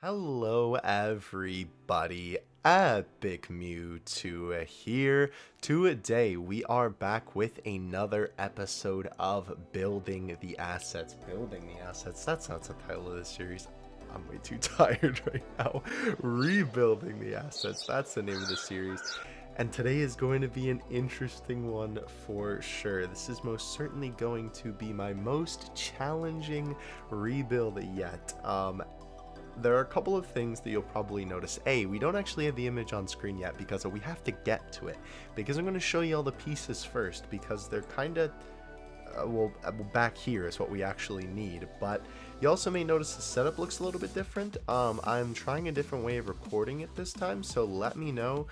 Hello everybody, Epic Mewtwo here. Today we are back with another episode of Building the Assets. That's not the title of this series. I'm way too tired right now. Rebuilding the Assets, that's the name of the series. And today is going to be an interesting one for sure. This is most certainly going to be my most challenging rebuild yet. There are a couple of things that you'll probably notice. A, we don't actually have the image on screen yet because we have to get to it. Because I'm going to show you all the pieces first because they're kind of, back here is what we actually need. But you also may notice the setup looks a little bit different. I'm trying a different way of recording it this time, so let me know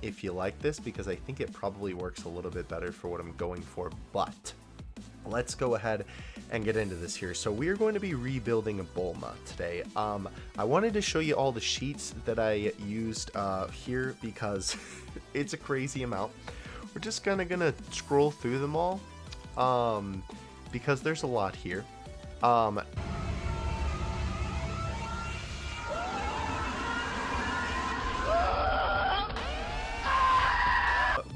if you like this because I think it probably works a little bit better for what I'm going for. But let's go ahead and get into this here. So we are going to be rebuilding a Bulma today. I wanted to show you all the sheets that I used here because it's a crazy amount. We're just gonna scroll through them all because there's a lot here.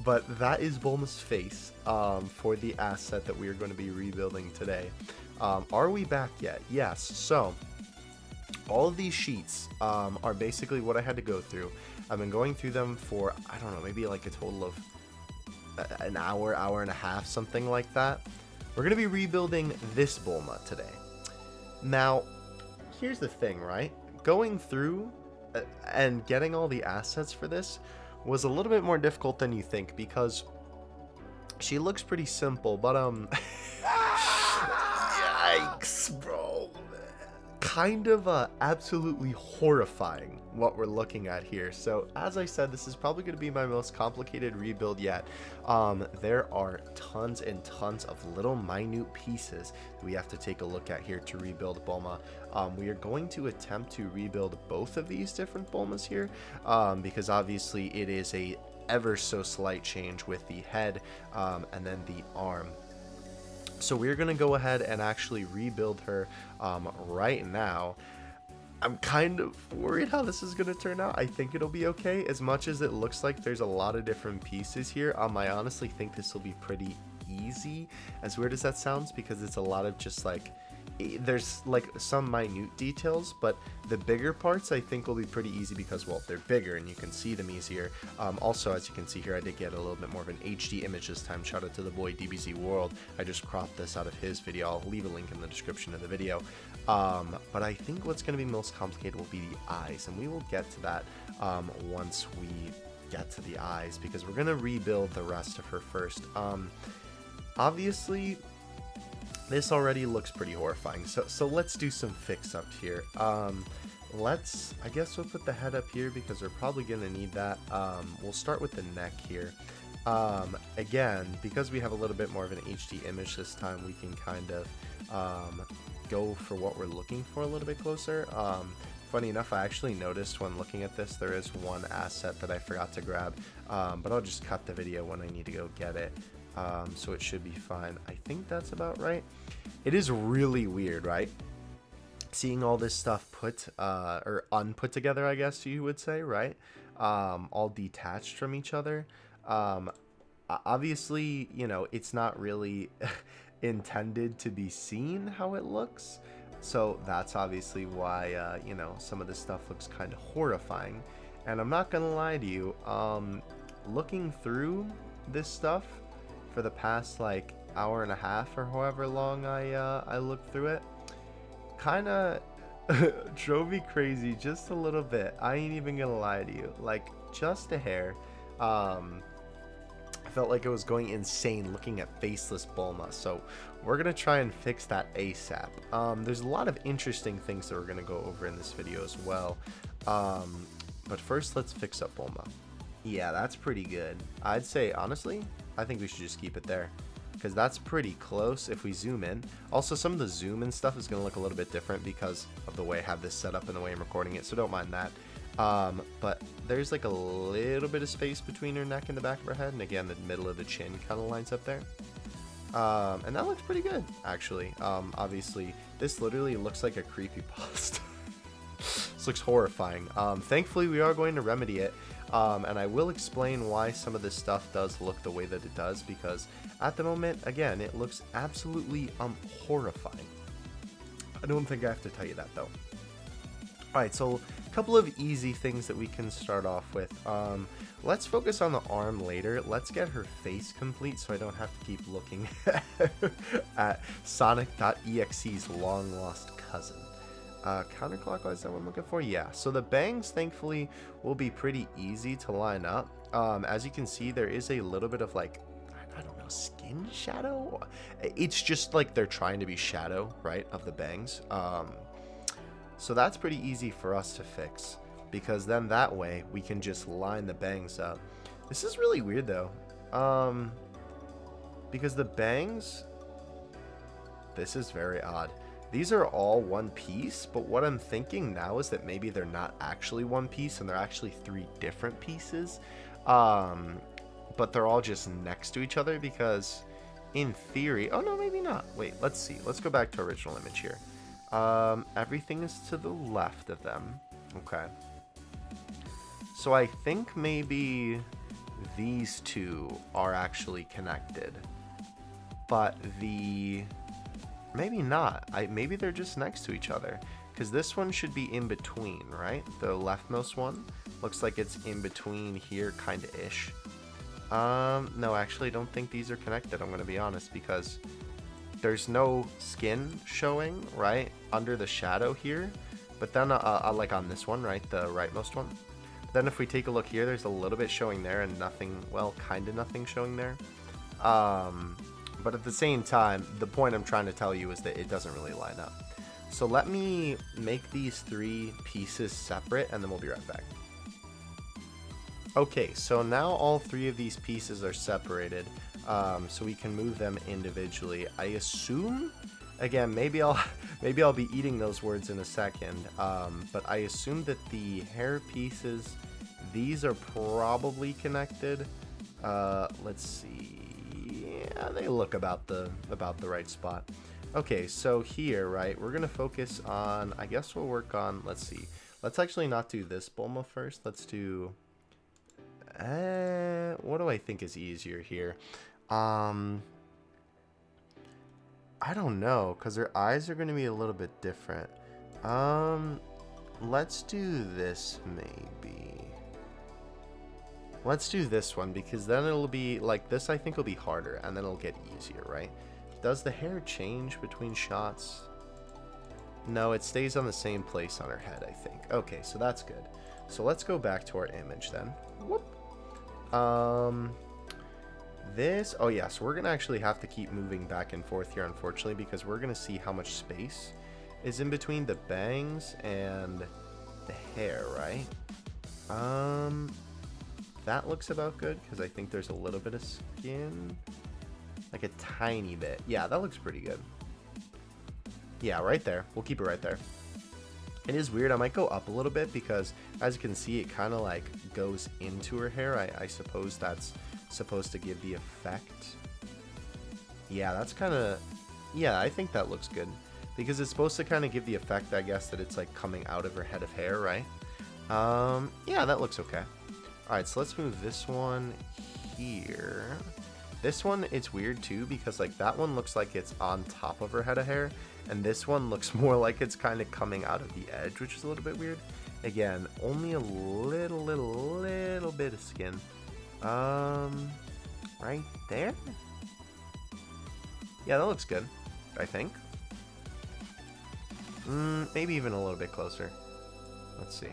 But that is Bulma's face for the asset that we are going to be rebuilding today. Are we back yet? Yes. So all of these sheets are basically what I had to go through. I've been going through them for, I don't know, maybe like a total of an hour, hour and a half, something like that. We're going to be rebuilding this Bulma today. Now, here's the thing, right? Going through and getting all the assets for this was a little bit more difficult than you think because she looks pretty simple, but yikes, bro. Kind of absolutely horrifying what we're looking at here. So as I said, this is probably going to be my most complicated rebuild yet. There are tons and tons of little minute pieces that we have to take a look at here to rebuild Bulma. We are going to attempt to rebuild both of these different Bulmas here because obviously it is a ever so slight change with the head and then the arm. So we're going to go ahead and actually rebuild her right now. I'm kind of worried how this is going to turn out. I think it'll be okay. As much as it looks like there's a lot of different pieces here, I honestly think this will be pretty easy. As weird as that sounds, because it's a lot of just like, there's like some minute details, but the bigger parts I think will be pretty easy because, well, they're bigger and you can see them easier. Also, as you can see here, I did get a little bit more of an HD image this time. Shout out to the boy DBZ World. I just cropped this out of his video. I'll leave a link in the description of the video. But I think what's going to be most complicated will be the eyes, and we will get to that once we get to the eyes because we're going to rebuild the rest of her first. Obviously, this already looks pretty horrifying, so let's do some fix up here. I guess we'll put the head up here because we're probably gonna need that. We'll start with the neck here. Again, because we have a little bit more of an HD image this time, we can kind of go for what we're looking for a little bit closer. Funny enough, I actually noticed when looking at this, there is one asset that I forgot to grab, but I'll just cut the video when I need to go get it. So it should be fine. I think that's about right. It is really weird, right? Seeing all this stuff put or unput together, I guess you would say, right? All detached from each other. Obviously, you know, it's not really intended to be seen how it looks. So that's obviously why, you know, some of this stuff looks kind of horrifying. And I'm not gonna lie to you, looking through this stuff for the past like hour and a half or however long I looked through it, kind of drove me crazy just a little bit. I ain't even gonna lie to you, like just a hair. I felt like I was going insane looking at faceless Bulma, so we're gonna try and fix that ASAP. There's a lot of interesting things that we're gonna go over in this video as well, but first let's fix up Bulma. Yeah, that's pretty good. I'd say, honestly, I think we should just keep it there because that's pretty close if we zoom in. Also, some of the zoom and stuff is going to look a little bit different because of the way I have this set up and the way I'm recording it, so don't mind that. But there's like a little bit of space between her neck and the back of her head, and again, the middle of the chin kind of lines up there. And that looks pretty good, actually. Obviously, this literally looks like a creepypasta. This looks horrifying. Thankfully, we are going to remedy it, and I will explain why some of this stuff does look the way that it does, because at the moment, again, it looks absolutely horrifying. I don't think I have to tell you that, though. Alright, so a couple of easy things that we can start off with. Let's focus on the arm later. Let's get her face complete so I don't have to keep looking at Sonic.exe's long-lost cousin. Counterclockwise, is that what I'm looking for? Yeah, so the bangs, thankfully, will be pretty easy to line up. As you can see, there is a little bit of, like, I don't know, skin shadow? It's just like they're trying to be shadow, right, of the bangs. So that's pretty easy for us to fix, because then that way we can just line the bangs up. This is really weird though, because the bangs, this is very odd. These are all one piece, but what I'm thinking now is that maybe they're not actually one piece and they're actually 3 different pieces, but they're all just next to each other, because in theory, oh no, maybe not. Wait, let's see. Let's go back to original image here. Everything is to the left of them. Okay. So I think maybe these two are actually connected. But maybe not. Maybe they're just next to each other. Because this one should be in between, right? The leftmost one looks like it's in between here, kind of ish. No, actually, I don't think these are connected. I'm going to be honest, because there's no skin showing, right, under the shadow here. But then, like on this one, right, the rightmost one. Then if we take a look here, there's a little bit showing there and nothing, well, kind of nothing showing there. But at the same time, the point I'm trying to tell you is that it doesn't really line up. So let me make these 3 pieces separate, and then we'll be right back. Okay, so now all 3 of these pieces are separated. So we can move them individually. I assume, again, maybe I'll be eating those words in a second, but I assume that the hair pieces, these are probably connected. Let's see. Yeah, they look about the right spot. Okay, so here, right, we're gonna focus on, I guess we'll work on, let's see. Let's actually not do this Bulma first. Let's do, what do I think is easier here? I don't know, because their eyes are going to be a little bit different. Let's do this, maybe. Let's do this one, because then it'll be, like, this I think will be harder, and then it'll get easier, right? Does the hair change between shots? No, it stays on the same place on her head, I think. Okay, so that's good. So let's go back to our image then. Whoop. This, oh yeah, so we're gonna actually have to keep moving back and forth here, unfortunately, because we're gonna see how much space is in between the bangs and the hair, right? That looks about good, because I think there's a little bit of skin, like a tiny bit. Yeah, that looks pretty good. Yeah, right there. We'll keep it right there. It is weird. I might go up a little bit, because as you can see, it kind of like goes into her hair. I suppose that's supposed to give the effect. Yeah, that's kind of, yeah, I think that looks good, because it's supposed to kind of give the effect, I guess, that it's like coming out of her head of hair, right? Yeah, that looks okay. All right, so let's move this one here. This one, it's weird too, because like that one looks like it's on top of her head of hair, and this one looks more like it's kind of coming out of the edge, which is a little bit weird. Again, only a little bit of skin. Right there? Yeah, that looks good, I think. Maybe even a little bit closer. Let's see.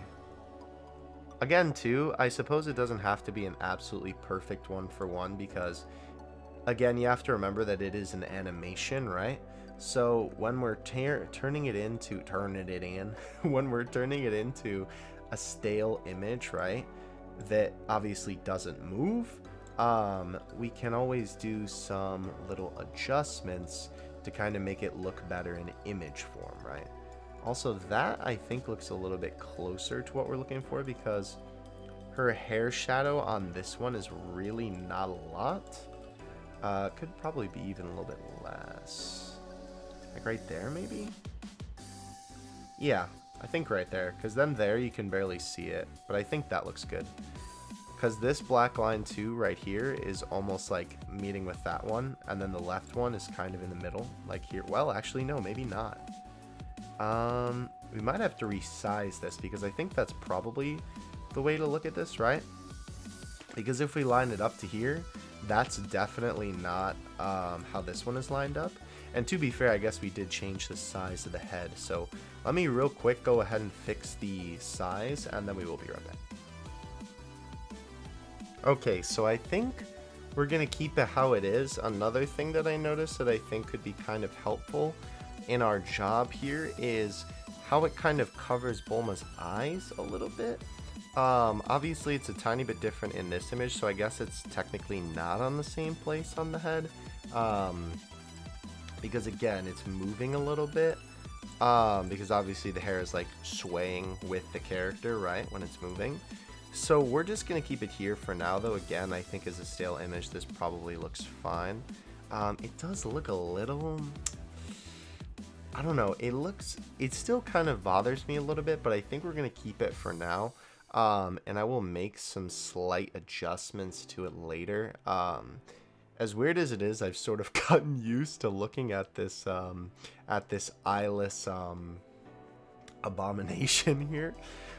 Again, too, I suppose it doesn't have to be an absolutely perfect 1-for-1, because, again, you have to remember that it is an animation, right? So when we're turning it into a stale image, right, that obviously doesn't move, we can always do some little adjustments to kind of make it look better in image form, right? Also, that I think looks a little bit closer to what we're looking for because her hair shadow on this one is really not a lot. Could probably be even a little bit less. Like right there, maybe? Yeah, I think right there. Because then there you can barely see it. But I think that looks good. Because this black line too right here is almost like meeting with that one. And then the left one is kind of in the middle. Like here. Well, actually, no, maybe not. We might have to resize this because I think that's probably the way to look at this, right? Because if we line it up to here, that's definitely not how this one is lined up. And to be fair, I guess we did change the size of the head. So let me real quick go ahead and fix the size and then we will be right back. Okay, so I think we're going to keep it how it is. Another thing that I noticed that I think could be kind of helpful in our job here is how it kind of covers Bulma's eyes a little bit. Obviously it's a tiny bit different in this image, so I guess it's technically not on the same place on the head. Because again, it's moving a little bit. Because obviously the hair is like swaying with the character, right, when it's moving. So we're just going to keep it here for now, though. Again, I think as a stale image, this probably looks fine. It does look a little... I don't know. It still kind of bothers me a little bit, but I think we're going to keep it for now. And I will make some slight adjustments to it later. As weird as it is, I've sort of gotten used to looking at this eyeless abomination here.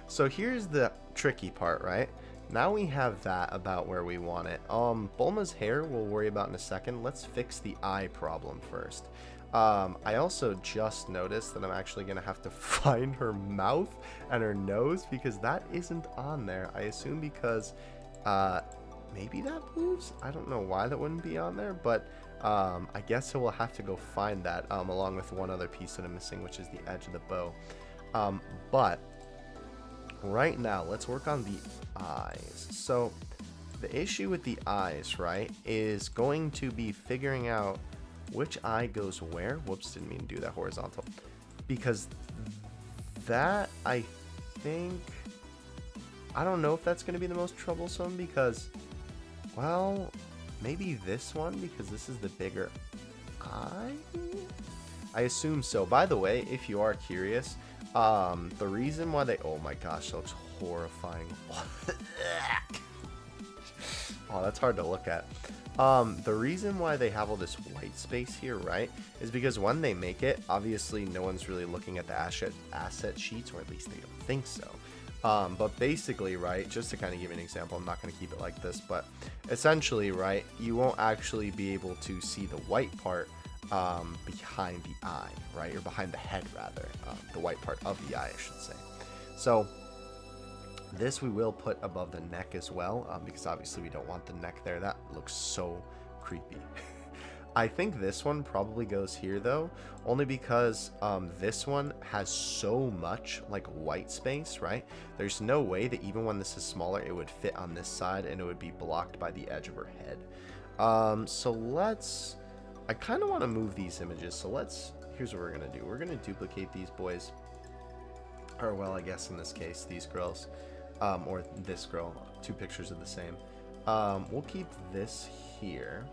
So here's the tricky part, right? Now we have that about where we want it. Bulma's hair we'll worry about in a second. Let's fix the eye problem first. I also just noticed that I'm actually going to have to find her mouth and her nose because that isn't on there. I assume because maybe that moves? I don't know why that wouldn't be on there, but I guess I will have to go find that along with one other piece that I'm missing, which is the edge of the bow. But right now, let's work on the eyes. So the issue with the eyes, right, is going to be figuring out which eye goes where. Whoops, didn't mean to do that horizontal. Because that, I think, I don't know if that's going to be the most troublesome because, well, maybe this one because this is the bigger eye? I assume so. By the way, if you are curious, the reason why they, oh my gosh, that looks horrifying. Oh, that's hard to look at. The reason why they have all this white space here, right, is because when they make it, obviously no one's really looking at the asset sheets, or at least they don't think so. But basically, right, just to kind of give you an example, I'm not going to keep it like this, but essentially, right, you won't actually be able to see the white part behind the eye, right, or behind the head, rather, the white part of the eye, I should say. So this we will put above the neck as well, because obviously we don't want the neck there. That looks so creepy. I think this one probably goes here though, only because this one has so much like white space, right? There's no way that even when this is smaller, it would fit on this side and it would be blocked by the edge of her head. So let's, I kind of want to move these images. So here's what we're going to do. We're going to duplicate these boys, or well, I guess in this case, these girls. Or this girl, two pictures of the same. We'll keep this here,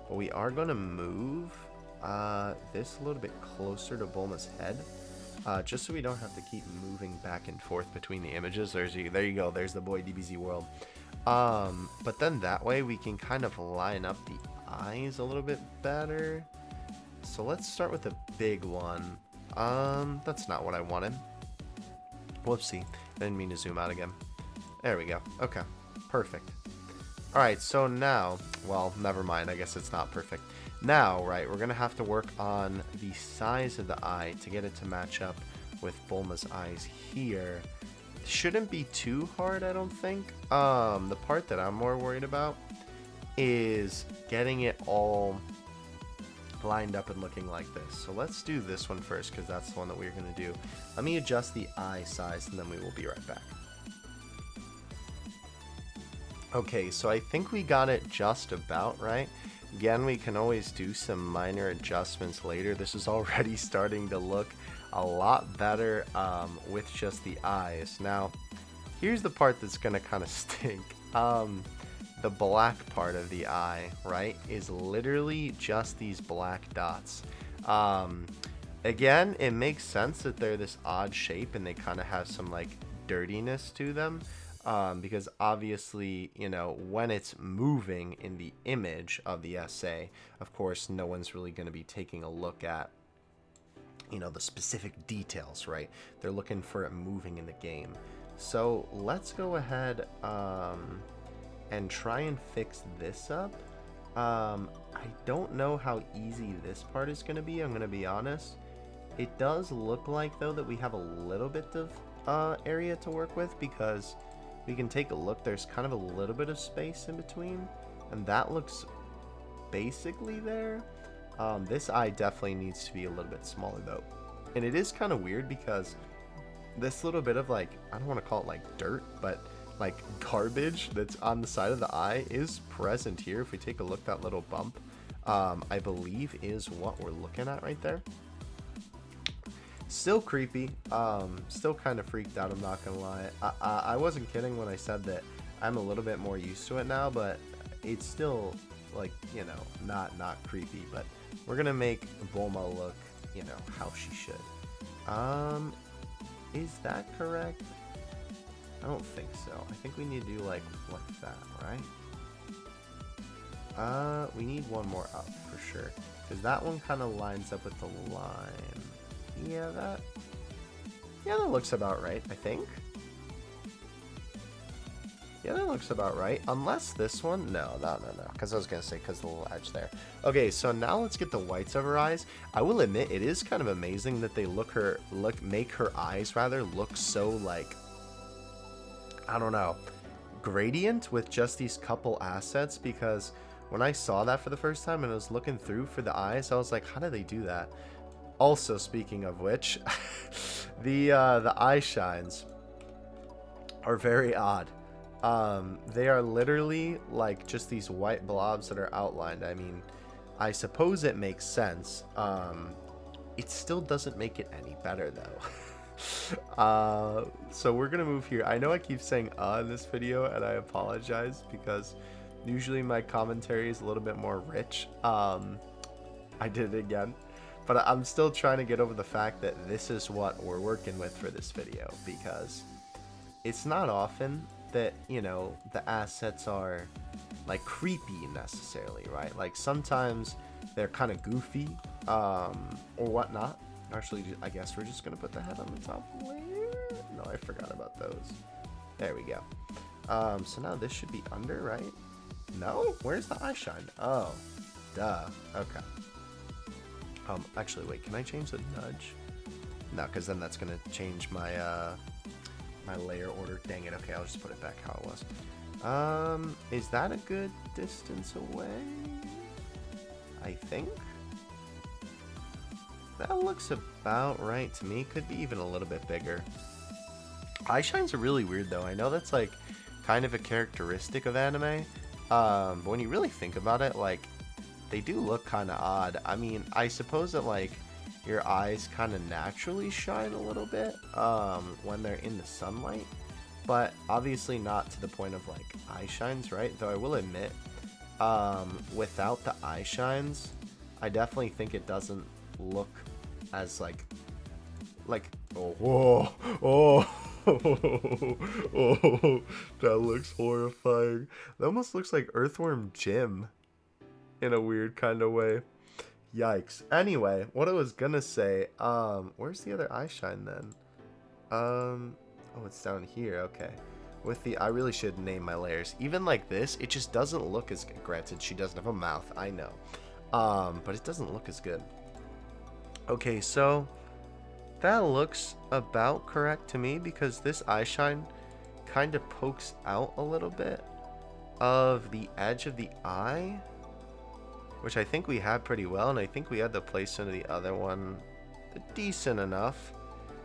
but we are going to move this a little bit closer to Bulma's head, just so we don't have to keep moving back and forth between the images. There you go, there's the boy DBZ world. But then that way we can kind of line up the eyes a little bit better. So let's start with the big one. That's not what I wanted. Whoopsie. I didn't mean to zoom out again. There we go. Okay. Perfect. Alright, so now, well, never mind. I guess it's not perfect. Now, right, we're going to have to work on the size of the eye to get it to match up with Bulma's eyes here. Shouldn't be too hard, I don't think. The part that I'm more worried about is getting it all lined up and looking like this. So let's do this one first because that's the one that we're going to do. Let me adjust the eye size and then we will be right back. Okay, so I think we got it just about right. Again, we can always do some minor adjustments later. This is already starting to look a lot better with just the eyes. Now, here's the part that's gonna kind of stink. The black part of the eye, right, is literally just these black dots. Again, it makes sense that they're this odd shape and they kind of have some like dirtiness to them, because obviously, you know, when it's moving in the image of the essay, of course, no one's really going to be taking a look at, you know, the specific details, right? They're looking for it moving in the game. So let's go ahead and try and fix this up. I don't know how easy this part is going to be, I'm going to be honest. It does look like, though, that we have a little bit of area to work with, because we can take a look. There's kind of a little bit of space in between, and that looks basically there. This eye definitely needs to be a little bit smaller, though. And it is kind of weird because this little bit of, like, I don't want to call it like dirt, but like garbage that's on the side of the eye is present here. If we take a look, that little bump, I believe is what we're looking at right there. Still creepy, still kind of freaked out, I'm not gonna lie. I wasn't kidding when I said that I'm a little bit more used to it now, but it's still, like, you know, not creepy. But we're gonna make Bulma look, you know, how she should. Is that correct? I don't think so. I think we need to do like that, right? We need one more up for sure, because that one kind of lines up with the line. Yeah, that looks about right, I think. Yeah, that looks about right. Unless this one, no, because I was gonna say because the little edge there. Okay, so now let's get the whites of her eyes. I will admit, it is kind of amazing that they make her eyes rather look so, like, I don't know, gradient with just these couple assets, because when I saw that for the first time and I was looking through for the eyes, I was like, how do they do that? Also, speaking of which, the eye shines are very odd. They are literally like just these white blobs that are outlined. I mean, I suppose it makes sense. It still doesn't make it any better though. So we're gonna move here. I know I keep saying in this video, and I apologize because usually my commentary is a little bit more rich. I did it again. But I'm still trying to get over the fact that this is what we're working with for this video, because it's not often that, you know, the assets are like creepy necessarily, right? Like sometimes they're kind of goofy or whatnot. Actually, I guess we're just gonna put the head on the top layer. No, I forgot about those. There we go. So now this should be under, right? No, where's the eye shine? Oh, duh. Okay. Actually, wait, can I change the nudge? No, because then that's gonna change my my layer order. Dang it. Okay, I'll just put it back how it was. Is that a good distance away? I think that looks about right to me. Could be even a little bit bigger. Eye shines are really weird though. I know that's like kind of a characteristic of anime, but when you really think about it, like, they do look kind of odd. I mean, I suppose that like your eyes kind of naturally shine a little bit when they're in the sunlight, but obviously not to the point of like eye shines, right? Though I will admit, without the eye shines, I definitely think it doesn't look as like oh, whoa, oh. Oh, that looks horrifying. That almost looks like Earthworm Jim in a weird kind of way. Yikes. Anyway, what I was gonna say, where's the other eye shine then? Oh, it's down here. Okay. With the, I really should name my layers. Even like this, it just doesn't look as good. Granted, she doesn't have a mouth, I know. But it doesn't look as good. Okay, so that looks about correct to me, because this eye shine kind of pokes out a little bit of the edge of the eye, which I think we had pretty well, and I think we had the placement of the other one decent enough.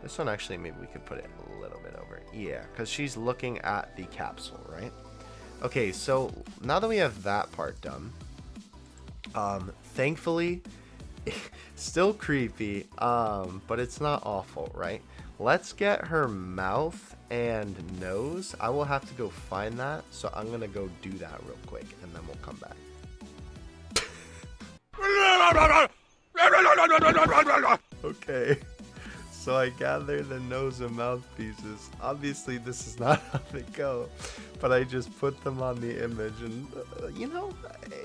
This one actually, maybe we could put it a little bit over. Yeah, because she's looking at the capsule, right? Okay, so now that we have that part done, thankfully, Still creepy, but it's not awful, right? Let's get her mouth and nose. I will have to go find that, so I'm gonna go do that real quick, and then we'll come back. Okay, so I gather the nose and mouth pieces. Obviously, this is not how they go, but I just put them on the image, and you know,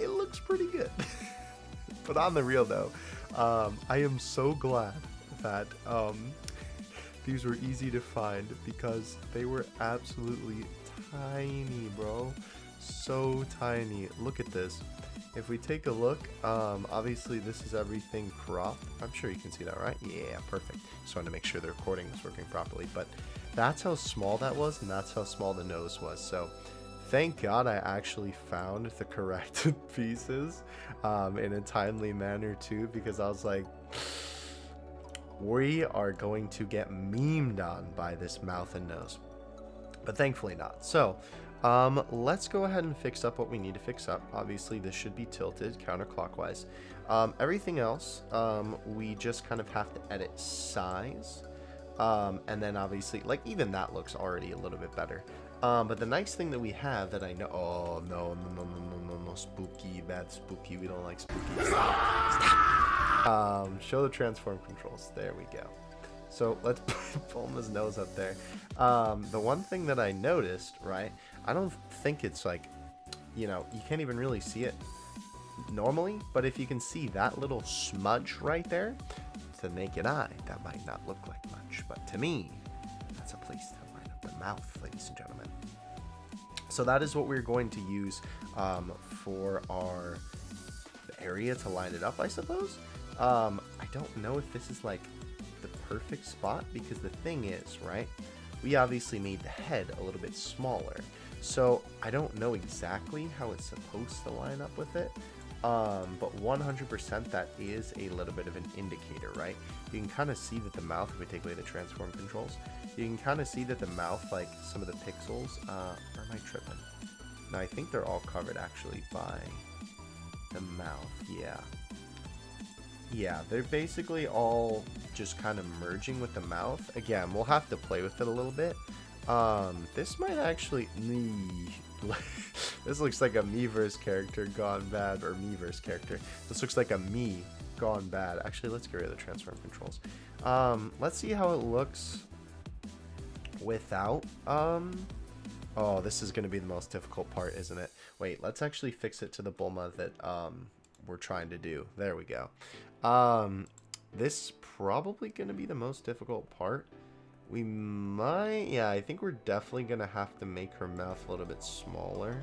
it looks pretty good. But on the real though, I am so glad that these were easy to find, because they were absolutely tiny, bro. So tiny. Look at this. If we take a look, obviously this is everything cropped. I'm sure you can see that, right? Yeah, perfect. Just wanted to make sure the recording was working properly. But that's how small that was, and that's how small the nose was. So thank God I actually found the correct pieces in a timely manner too, because I was like, we are going to get memed on by this mouth and nose. But thankfully not. So let's go ahead and fix up what we need to fix up. Obviously this should be tilted counterclockwise. Everything else we just kind of have to edit size, and then obviously, like, even that looks already a little bit better. But the nice thing that we have that I know, oh no, spooky, bad spooky, we don't like spooky. Stop. Show the transform controls. There we go. So let's put Bulma's nose up there. The one thing that I noticed, right, I don't think it's like, you know, you can't even really see it normally, but if you can see that little smudge right there, to the naked eye, that might not look like much, but to me, that's a place to line up the mouth, ladies and gentlemen. So that is what we're going to use for our area to line it up, I suppose. I don't know if this is like the perfect spot, because the thing is, right, we obviously made the head a little bit smaller, so I don't know exactly how it's supposed to line up with it, but 100% that is a little bit of an indicator, right? You can kind of see that the mouth, if we take away the transform controls, you can kind of see that the mouth, like some of the pixels, or am I tripping? No, I think they're all covered actually by the mouth. Yeah, they're basically all just kind of merging with the mouth. Again, we'll have to play with it a little bit. This might actually... This looks like a Miiverse character gone bad, or Miiverse character. This looks like a me gone bad. Actually, let's get rid of the transform controls. Let's see how it looks without... Oh, this is going to be the most difficult part, isn't it? Wait, let's actually fix it to the Bulma that we're trying to do. There we go. This probably going to be the most difficult part. We might, yeah, I think we're definitely going to have to make her mouth a little bit smaller,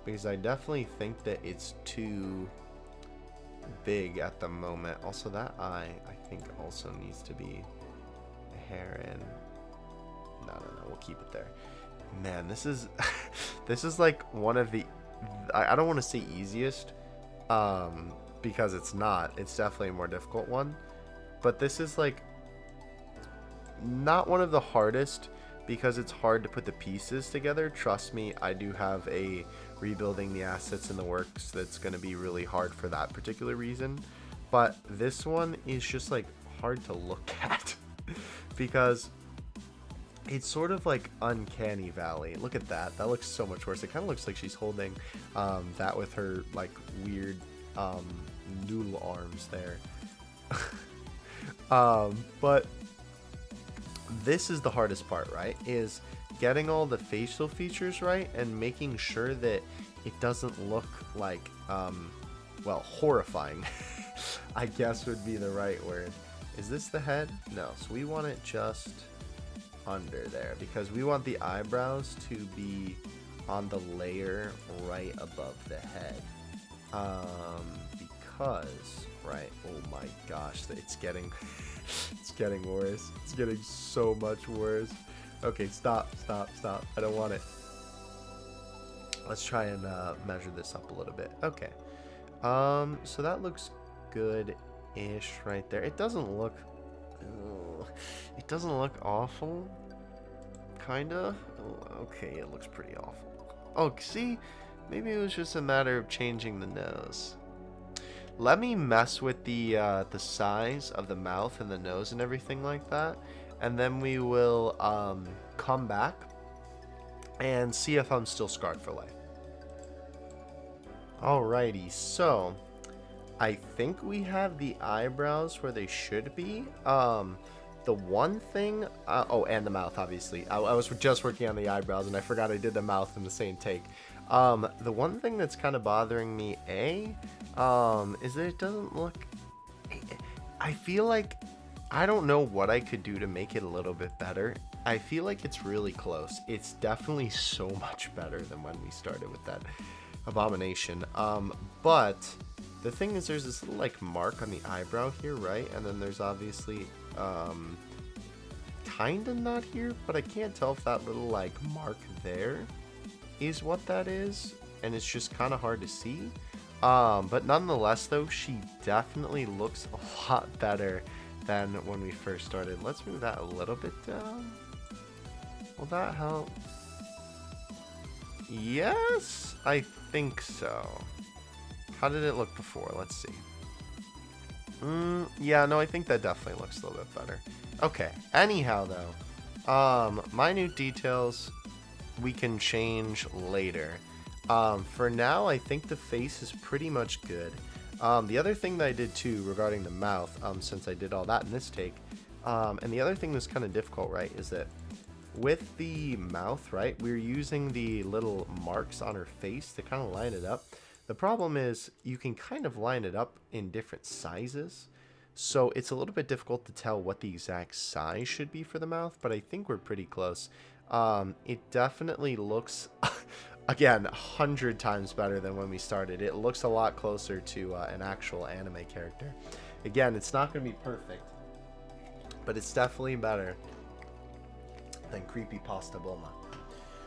because I definitely think that it's too big at the moment. Also, that eye, I think, also needs to be a hair in. No, we'll keep it there. Man, this is this is like one of the, I don't want to say easiest, because it's not. It's definitely a more difficult one, but this is like not one of the hardest, because it's hard to put the pieces together. Trust me, I do have a rebuilding the assets in the works that's going to be really hard for that particular reason, but this one is just like hard to look at because it's sort of like uncanny valley. Look at that. That looks so much worse. It kind of looks like she's holding that with her like weird noodle arms there. But this is the hardest part, right? Is getting all the facial features right and making sure that it doesn't look like, well, horrifying, I guess would be the right word. Is this the head? No, so we want it just under there, because we want the eyebrows to be on the layer right above the head. Because, right, oh my gosh, it's getting it's getting worse. It's getting so much worse. Okay, stop. I don't want it. Let's try and measure this up a little bit. Okay. So that looks good-ish right there. It doesn't look awful. Kinda. Okay, it looks pretty awful. Oh, see? Maybe it was just a matter of changing the nose. let me mess with the size of the mouth and the nose and everything like that, and then we will come back and see if I'm still scarred for life. Alrighty, so I think we have the eyebrows where they should be. The one thing, oh, and the mouth, obviously. I was just working on the eyebrows, and I forgot I did the mouth in the same take. The one thing that's kind of bothering me, is that it doesn't look... I feel like... I don't know what I could do to make it a little bit better. I feel like it's really close. It's definitely so much better than when we started with that abomination. But the thing is, there's this little, like, mark on the eyebrow here, right? And then there's obviously... kinda not here, but I can't tell if that little like mark there is what that is, and it's just kind of hard to see. But nonetheless though, she definitely looks a lot better than when we first started. Let's move that a little bit down. Will that help? Yes, I think so. How did it look before? Let's see. Yeah, no, I think that definitely looks a little bit better. Okay, anyhow though, minute details we can change later. For now, I think the face is pretty much good. The other thing that I did too regarding the mouth, since I did all that in this take, and the other thing that's kind of difficult, right, is that with the mouth, right, we're using the little marks on her face to kind of line it up. The problem is you can kind of line it up in different sizes, so it's a little bit difficult to tell what the exact size should be for the mouth, but I think we're pretty close. It definitely looks, again, 100 times better than when we started. It looks a lot closer to an actual anime character. Again, it's not going to be perfect, but it's definitely better than Creepypasta Bulma.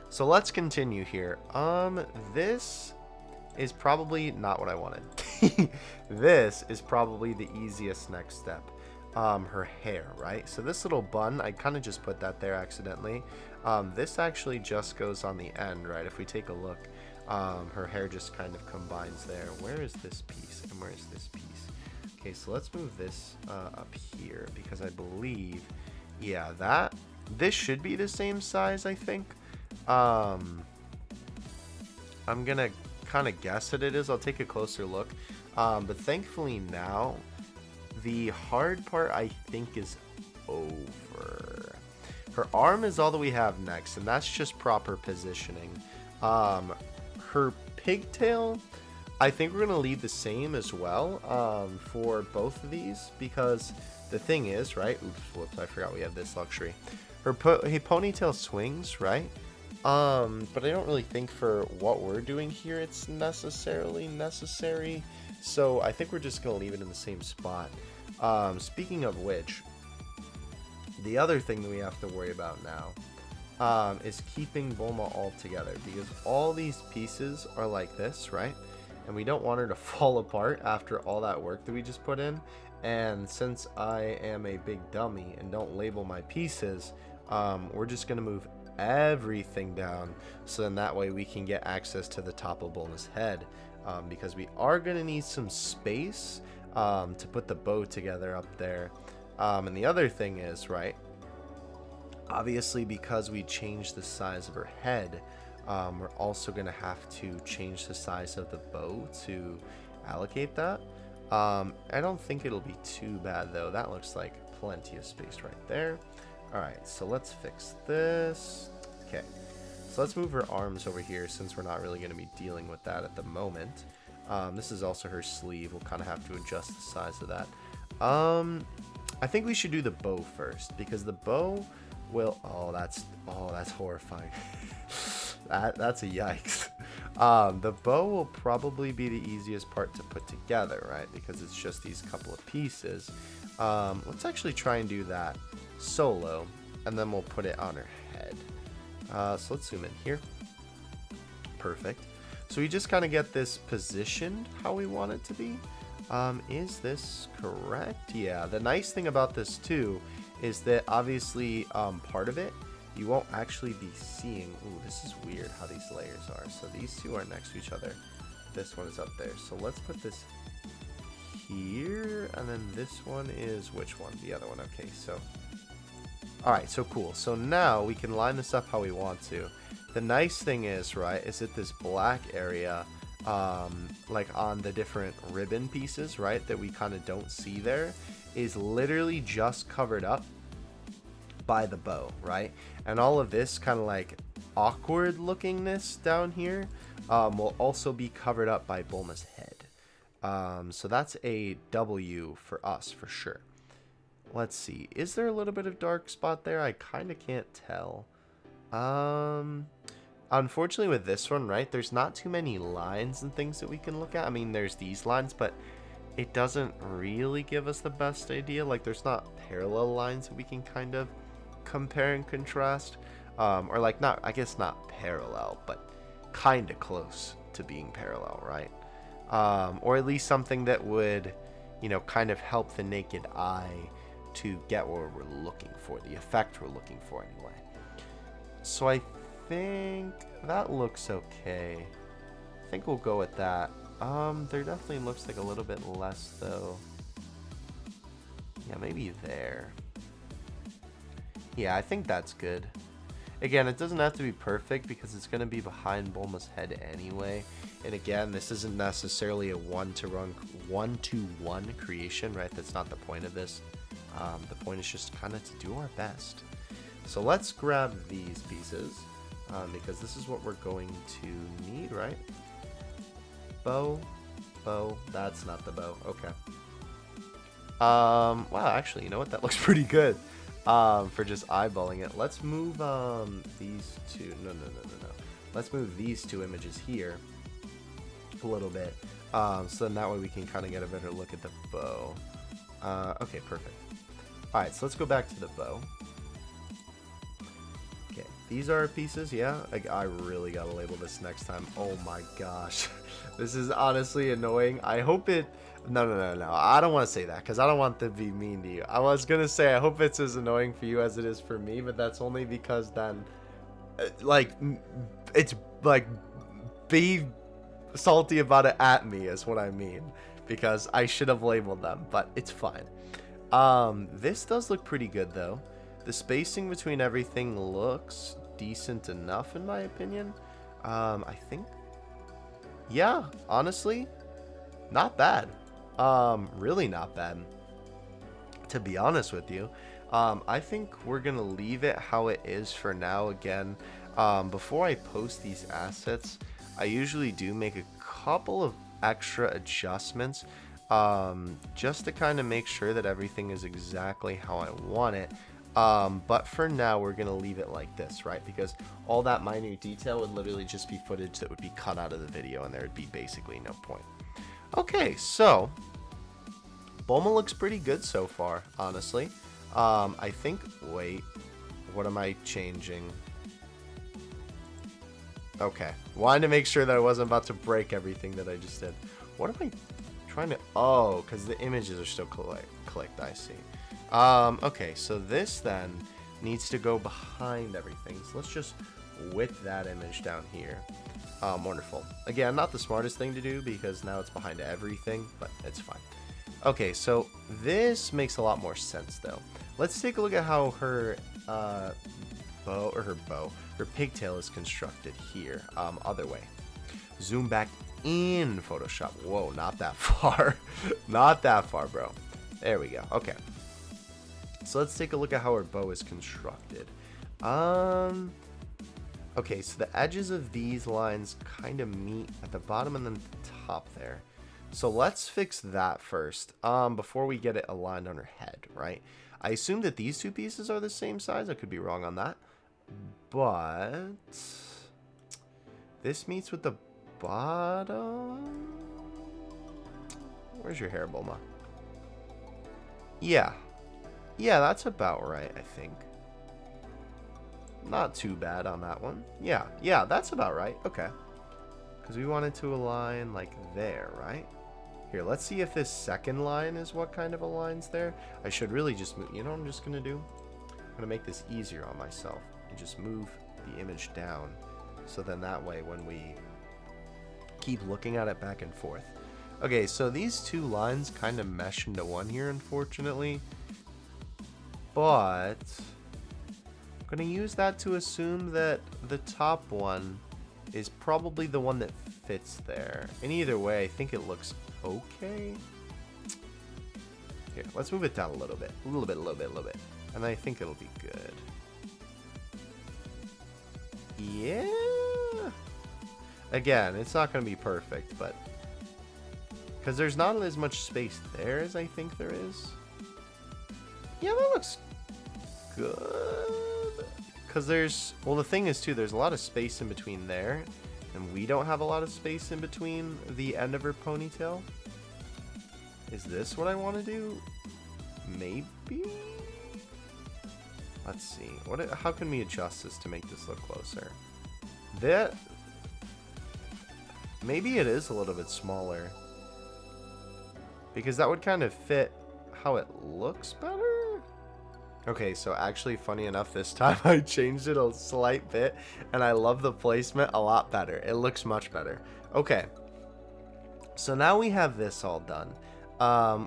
So let's continue here. This is probably not what I wanted. This is probably the easiest next step. Her hair, right? So this little bun, I kind of just put that there accidentally. This actually just goes on the end, right? If we take a look, her hair just kind of combines there. Where is this piece and where is this piece? Okay, so let's move this up here because I believe, yeah, this should be the same size, I think. I'm gonna kind of guess that it is. I'll take a closer look, but thankfully now the hard part I think is over. Her arm is all that we have next, and that's just proper positioning. Her pigtail, I think we're gonna leave the same as well, for both of these, because the thing is, right, oops, whoops, I forgot we have this luxury. Her ponytail swings, right? But I don't really think for what we're doing here it's necessarily necessary, so I think we're just gonna leave it in the same spot. Speaking of which, the other thing that we have to worry about now is keeping Bulma all together, because all these pieces are like this, right? And we don't want her to fall apart after all that work that we just put in. And since I am a big dummy and don't label my pieces, we're just gonna move everything down, so then that way we can get access to the top of Bulma's head, because we are going to need some space to put the bow together up there. And the other thing is, right, obviously because we changed the size of her head, we're also going to have to change the size of the bow to allocate that. I don't think it'll be too bad though. That looks like plenty of space right there. Alright, so let's fix this. Okay, so let's move her arms over here since we're not really going to be dealing with that at the moment. This is also her sleeve. We'll kind of have to adjust the size of that. I think we should do the bow first, because the bow will... Oh, that's horrifying. That's a yikes. The bow will probably be the easiest part to put together, right? Because it's just these couple of pieces. Let's actually try and do that solo, and then we'll put it on her head. So let's zoom in here. Perfect. So we just kind of get this positioned how we want it to be. Is this correct? Yeah. The nice thing about this too is that obviously part of it you won't actually be seeing. Ooh, this is weird how these layers are. So these two are next to each other. This one is up there. So let's put this here, and then this one is which one? The other one. Okay, so alright, so cool. So now we can line this up how we want to. The nice thing is, right, is that this black area, like on the different ribbon pieces, right, that we kind of don't see there, is literally just covered up by the bow, right? And all of this kind of like awkward lookingness down here will also be covered up by Bulma's head. So that's a W for us for sure. Let's see. Is there a little bit of dark spot there? I kind of can't tell. Unfortunately with this one, right, there's not too many lines and things that we can look at. I mean, there's these lines, but it doesn't really give us the best idea. Like, there's not parallel lines that we can kind of compare and contrast. Or like, not, I guess not parallel, but kind of close to being parallel, right? Or at least something that would, you know, kind of help the naked eye to get what we're looking for, the effect we're looking for anyway. So I think that looks okay. I think we'll go with that. There definitely looks like a little bit less though. Yeah, maybe there. Yeah, I think that's good. Again, it doesn't have to be perfect because it's going to be behind Bulma's head anyway. And again, this isn't necessarily a one-to-one creation, right? That's not the point of this. The point is just kind of to do our best. So let's grab these pieces because this is what we're going to need, right? Bow. That's not the bow. Okay. Wow, actually, you know what? That looks pretty good for just eyeballing it. Let's move these two. No. Let's move these two images here a little bit. So then that way we can kind of get a better look at the bow. Okay, perfect. Alright, so let's go back to the bow. Okay, these are our pieces, yeah? I really gotta label this next time. Oh my gosh. This is honestly annoying. I hope it... No. I don't want to say that because I don't want to be mean to you. I was going to say I hope it's as annoying for you as it is for me, but that's only because then... Like, it's like... Be salty about it at me is what I mean. Because I should have labeled them, but it's fine. This does look pretty good though. The spacing between everything looks decent enough in my opinion. I think, yeah, honestly, not bad. Really not bad, to be honest with you. I think we're gonna leave it how it is for now. Again, before I post these assets, I usually do make a couple of extra adjustments just to kind of make sure that everything is exactly how I want it. But for now we're gonna leave it like this, right? Because all that minute detail would literally just be footage that would be cut out of the video and there would be basically no point. Okay, so Bulma looks pretty good so far, honestly. I think, wait, what am I changing? Okay, wanted to make sure that I wasn't about to break everything that I just did. What am I trying to... Oh, because the images are still clicked, I see. Okay, so this then needs to go behind everything. So let's just whip that image down here. Wonderful. Again, not the smartest thing to do because now it's behind everything, but it's fine. Okay, so this makes a lot more sense though. Let's take a look at how her her pigtail is constructed here. Other way. Zoom back in Photoshop. Whoa, not that far. Not that far, bro. There we go. Okay. So let's take a look at how her bow is constructed. Okay, so the edges of these lines kind of meet at the bottom and then the top there. So let's fix that first before we get it aligned on her head, right? I assume that these two pieces are the same size. I could be wrong on that. But this meets with the bottom. Where's your hair, Bulma? Yeah, that's about right, I think. Not too bad on that one. Yeah, that's about right. Okay. Because we wanted to align like there, right? Here, let's see if this second line is what kind of aligns there. I should really just move. You know what I'm just going to do? I'm going to make this easier on myself and just move the image down. So then that way when we keep looking at it back and forth. Okay, so these two lines kind of mesh into one here, unfortunately. But I'm going to use that to assume that the top one is probably the one that fits there. And either way, I think it looks okay. Here, let's move it down a little bit. A little bit. And I think it'll be good. Yeah. Again, it's not going to be perfect, but because there's not as much space there as I think there is. Yeah, that looks good. Because there's, well, the thing is too, there's a lot of space in between there, and we don't have a lot of space in between the end of her ponytail. Is this what I want to do? Maybe. Let's see. How can we adjust this to make this look closer? That, maybe it is a little bit smaller, because that would kind of fit how it looks better. Okay, so actually, funny enough, this time I changed it a slight bit, and I love the placement a lot better. It looks much better. Okay, so now we have this all done,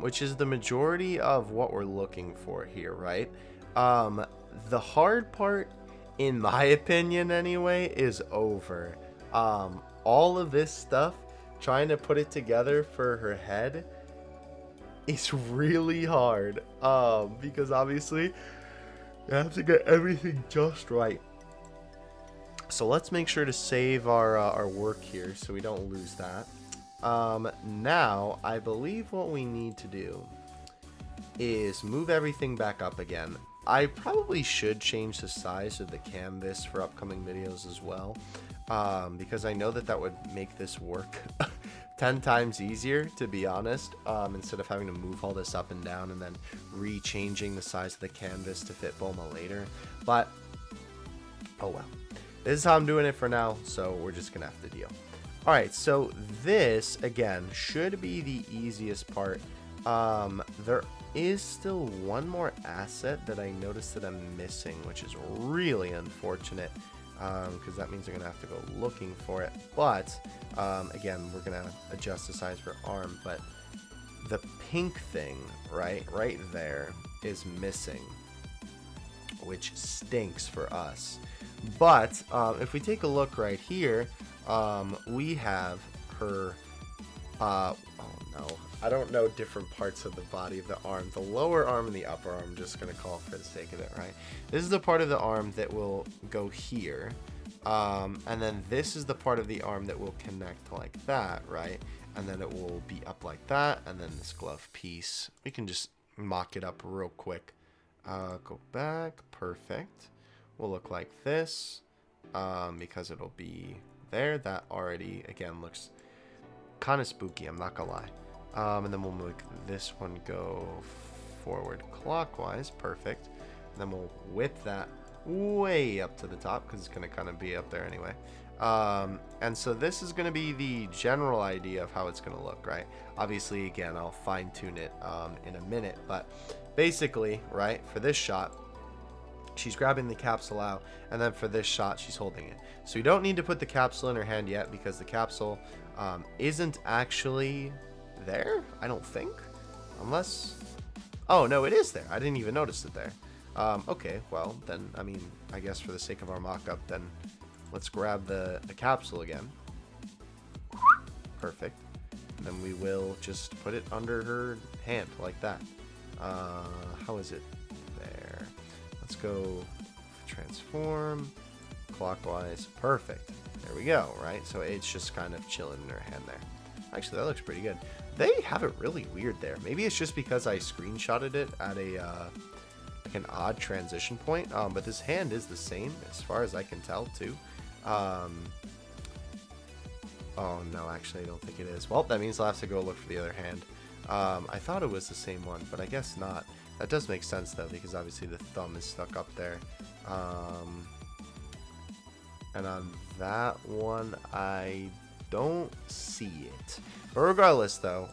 which is the majority of what we're looking for here, right? The hard part, in my opinion anyway, is over. All of this stuff, trying to put it together for her head, it's really hard, because obviously you have to get everything just right. So let's make sure to save our work here so we don't lose that. Now I believe what we need to do is move everything back up again. I probably should change the size of the canvas for upcoming videos as well, because I know that would make this work 10 times easier, to be honest, instead of having to move all this up and down and then re-changing the size of the canvas to fit Bulma later. But, oh well. This is how I'm doing it for now, so we're just going to have to deal. Alright, so this, again, should be the easiest part. There is still one more asset that I noticed that I'm missing, which is really unfortunate. Because that means they're going to have to go looking for it. But, again, we're going to adjust the size for arm. But the pink thing, right there, is missing, which stinks for us. But, if we take a look right here, we have her, oh no, I don't know different parts of the body of the arm. The lower arm and the upper arm, I'm just going to call for the sake of it, right? This is the part of the arm that will go here. And then this is the part of the arm that will connect like that, right? And then it will be up like that. And then this glove piece, we can just mock it up real quick. Go back, perfect. Will look like this, because it'll be there. That already, again, looks kind of spooky, I'm not gonna lie. And then we'll make this one go forward clockwise, perfect. And then we'll whip that way up to the top, because it's gonna kind of be up there anyway. And so this is gonna be the general idea of how it's gonna look, right? Obviously, again, I'll fine tune it in a minute, but basically, right, for this shot, she's grabbing the capsule out, and then for this shot, she's holding it. So you don't need to put the capsule in her hand yet, because the capsule isn't actually there, I don't think. Unless, oh no, it is there. I didn't even notice it there. Okay, well, then, I mean, I guess for the sake of our mock-up, then let's grab the capsule again. Perfect. And then we will just put it under her hand, like that. How is it there? Let's go transform clockwise. Perfect. There we go, right? So it's just kind of chilling in her hand there. Actually, that looks pretty good. They have it really weird there. Maybe it's just because I screenshotted it at a like an odd transition point. But this hand is the same as far as I can tell too. Oh no, actually I don't think it is. Well, that means I'll have to go look for the other hand. I thought it was the same one, but I guess not. That does make sense though, because obviously the thumb is stuck up there. And on that one, I don't see it. But regardless though,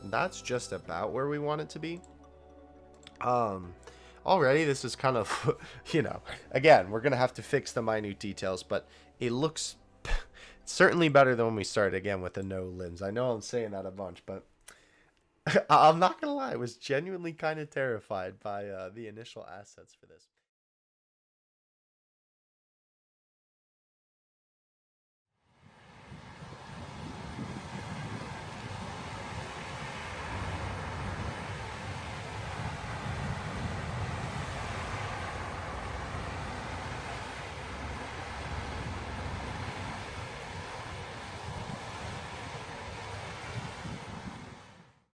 that's just about where we want it to be. Already this is kind of, you know, again, we're going to have to fix the minute details, but it looks, Certainly better than when we started again with the no limbs. I know I'm saying that a bunch, but I'm not gonna lie, I was genuinely kind of terrified by the initial assets for this.